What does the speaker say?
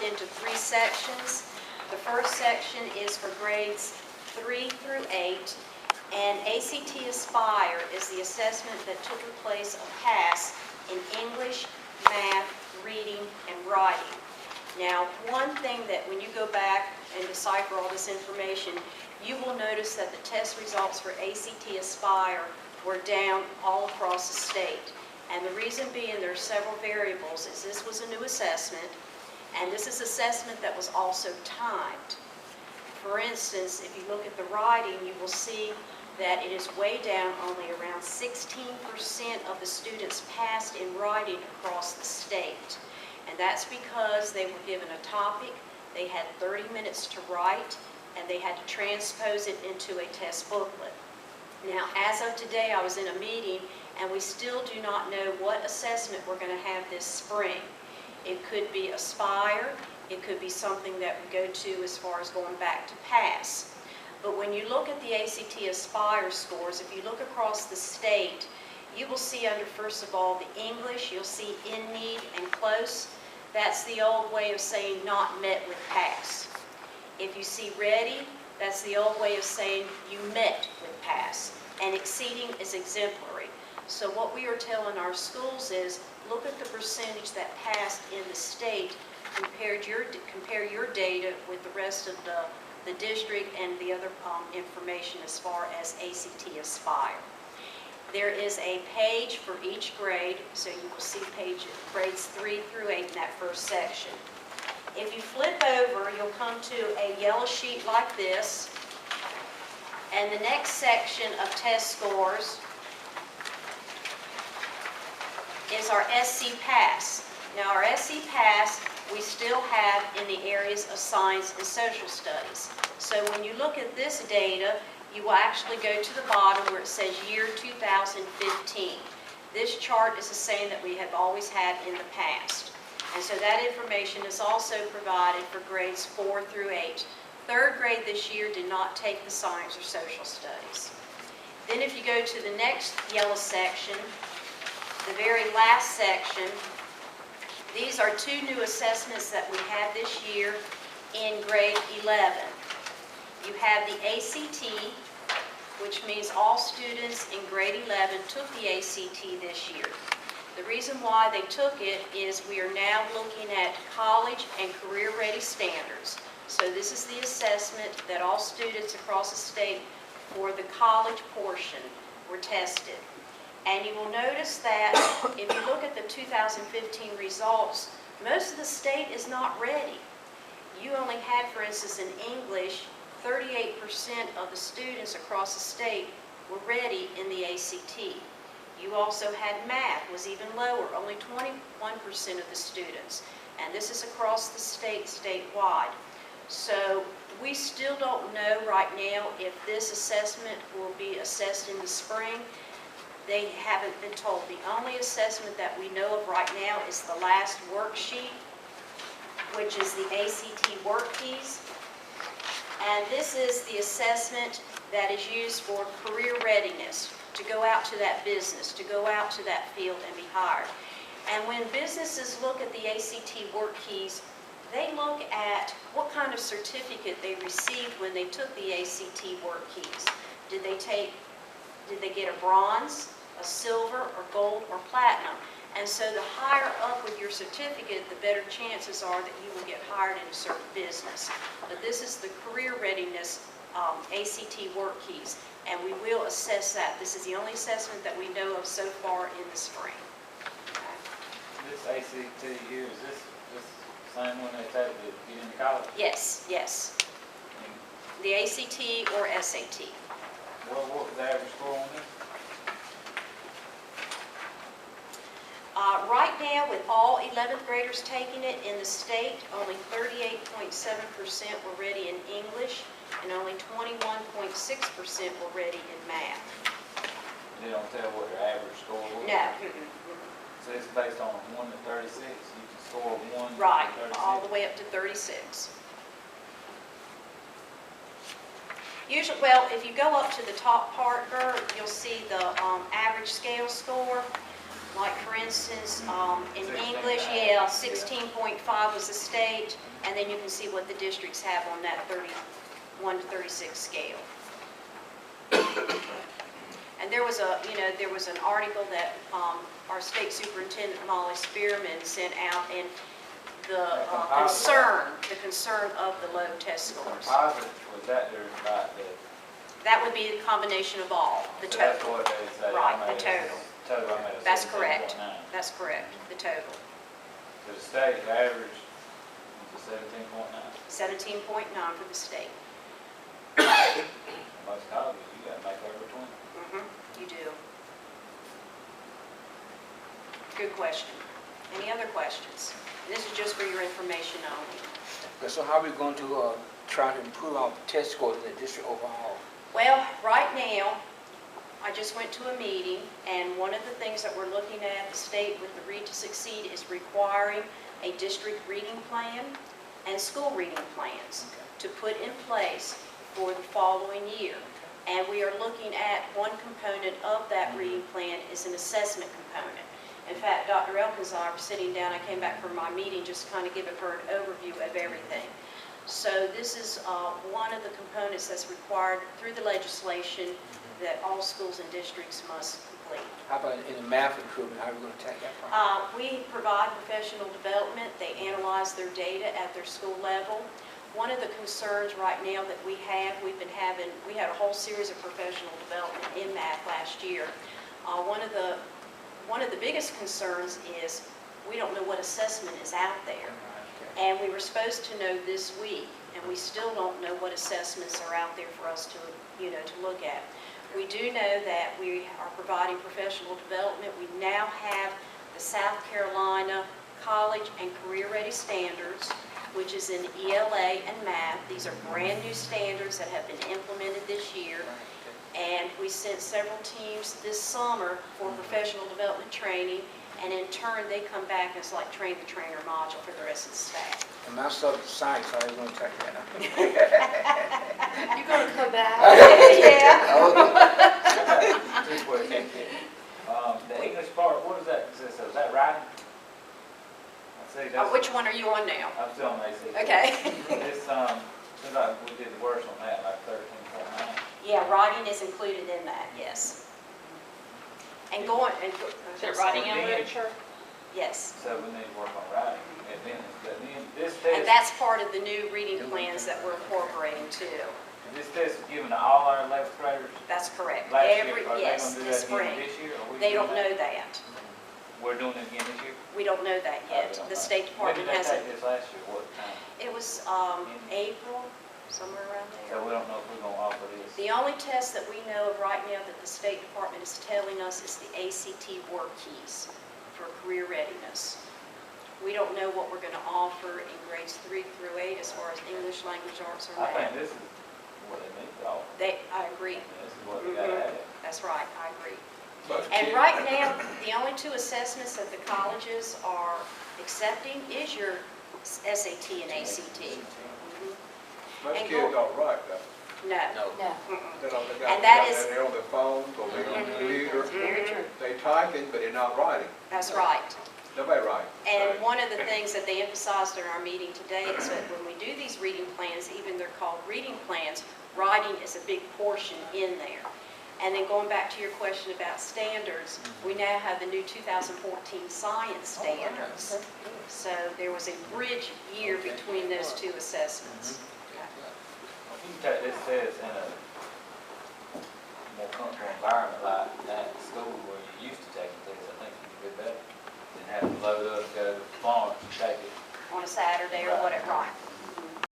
divided into 3 sections. The first section is for grades 3 through 8, and ACT Aspire is the assessment that took the place of PASS in English, math, reading, and writing. Now, one thing that when you go back and decipher all this information, you will notice that the test results for ACT Aspire were down all across the state. And the reason being, there are several variables, is this was a new assessment, and this is assessment that was also timed. For instance, if you look at the writing, you will see that it is way down. Only around 16% of the students passed in writing across the state. And that's because they were given a topic, they had 30 minutes to write, and they had to transpose it into a test booklet. Now, as of today, I was in a meeting, and we still do not know what assessment we're going to have this spring. It could be Aspire, it could be something that we go to as far as going back to PASS. But when you look at the ACT Aspire scores, if you look across the state, you will see under, first of all, the English, you'll see in need and close. That's the old way of saying not met with pass. If you see ready, that's the old way of saying you met with pass. And exceeding is exemplary. So what we are telling our schools is, look at the percentage that passed in the state, compare your data with the rest of the district and the other information as far as ACT Aspire. There is a page for each grade, so you will see grades 3 through 8 in that first section. If you flip over, you'll come to a yellow sheet like this, and the next section of test scores is our SC Pass. Now, our SC Pass we still have in the areas of science and social studies. So when you look at this data, you will actually go to the bottom where it says year 2015. This chart is the same that we have always had in the past. And so that information is also provided for grades 4 through 8. Third grade this year did not take the science or social studies. Then if you go to the next yellow section, the very last section, these are 2 new assessments that we have this year in grade 11. You have the ACT, which means all students in grade 11 took the ACT this year. The reason why they took it is we are now looking at college and career-ready standards. So this is the assessment that all students across the state for the college portion were tested. And you will notice that if you look at the 2015 results, most of the state is not ready. You only had, for instance, in English, 38% of the students across the state were ready in the ACT. You also had math was even lower, only 21% of the students. And this is across the state, statewide. So we still don't know right now if this assessment will be assessed in the spring. They haven't been told. The only assessment that we know of right now is the last worksheet, which is the ACT work keys. And this is the assessment that is used for career readiness, to go out to that business, to go out to that field and be hired. And when businesses look at the ACT work keys, they look at what kind of certificate they received when they took the ACT work keys. Did they get a bronze, a silver, or gold, or platinum? And so the higher up with your certificate, the better chances are that you will get hired in a certain business. But this is the career readiness ACT work keys, and we will assess that. This is the only assessment that we know of so far in the spring. Okay. This ACT here, is this the same one they take to get into college? Yes, yes. The ACT or SAT. What was the average score on this? Right now, with all 11th graders taking it in the state, only 38.7% were ready in English, and only 21.6% were ready in math. They don't tell what their average score was? No. So it's based on 1 to 36? You can score 1 Right, to 36? all the way up to 36. Usually, well, if you go up to the top part, Gert, you'll see the average scale score. Like for instance, in 16.5. English, yeah, 16.5 was the state, and then you can see what the districts have on that 31 to 36 scale. And there was there was an article that our state superintendent, Molly Spearman, sent out, and the concern of the low test scores. Composite, was that there about the? That would be a combination of all, the So that's total. what they say. Right, I made the total. Total, I made a That's 17.9. correct. That's correct, the total. The state average was 17.9. 17.9 for the state. Most colleges, you gotta make over 20. You do. Good question. Any other questions? This is just for your information only. So how are we going to try to improve our test scores in the district overall? Well, right now, I just went to a meeting, and one of the things that we're looking at, the state with the Read to Succeed, is requiring a district reading plan and school reading plans to put in place for the following year. And we are looking at one component of that reading plan is an assessment component. In fact, Dr. Elkins and I were sitting down, I came back from my meeting just kind of giving her an overview of everything. So this is one of the components that's required through the legislation that all schools and districts must complete. How about in the math improvement, how are we going to attack that problem? We provide professional development. They analyze their data at their school level. One of the concerns right now that we had a whole series of professional development in math last year. One of the biggest concerns is we don't know what assessment is out there. And we were supposed to know this week, and we still don't know what assessments are out there for us to look at. We do know that we are providing professional development. We now have the South Carolina College and Career Ready Standards, which is in ELA and math. These are brand new standards that have been implemented this year. And we sent several teams this summer for professional development training, and in turn they come back and it's like train the trainer module for the rest of the staff. And my subject science, how are you going to attack that? You're going to come back? Yeah. Good question. The English part, what does that consist of? Is that writing? I see that's. Which one are you on now? I'm still on AC. Okay. This, seems like we did the worst on that, like 13.9. Yeah, writing is included in that, yes. And going, Is it writing and literature? yes. So we need to work on writing. And then this test. And that's part of the new reading plans that we're incorporating too. This test is given to all our 11th graders That's correct. last year. Are they Yes, gonna do this that again spring. this year? Or we They doing don't know that. We're doing it again this year? We don't know that Oh, we yet. don't The know. State Department When did hasn't. they take this last year? What time? It was April, somewhere around So there. we don't know if we're gonna offer this. The only test that we know of right now that the State Department is telling us is the ACT work keys for career readiness. We don't know what we're going to offer in grades 3 through 8 as far as English, language arts, or I think math. this is what they need to offer. I agree. This is what they gotta have. That's right, I agree. Most And kids- right now, the only two assessments that the colleges are accepting is your SAT and ACT. Most And kids go- don't write though. No. No. Mm-mm. They don't, they And got, that is- they're on their phones or they're on the computer. Very true. They typing, but they're not writing. That's right. Nobody writes. And one of the things that they emphasized in our meeting today is that when we do these reading plans, even they're called reading plans, writing is a big portion in there. And then going back to your question about standards, we now have the new 2014 science standards. So there was a bridge year between those two assessments. If you take this test in a more comfortable environment like that at school where you're used to taking tests, I think you'd be better than having to load up, go to Florence and take it. On a Saturday or whatever, right.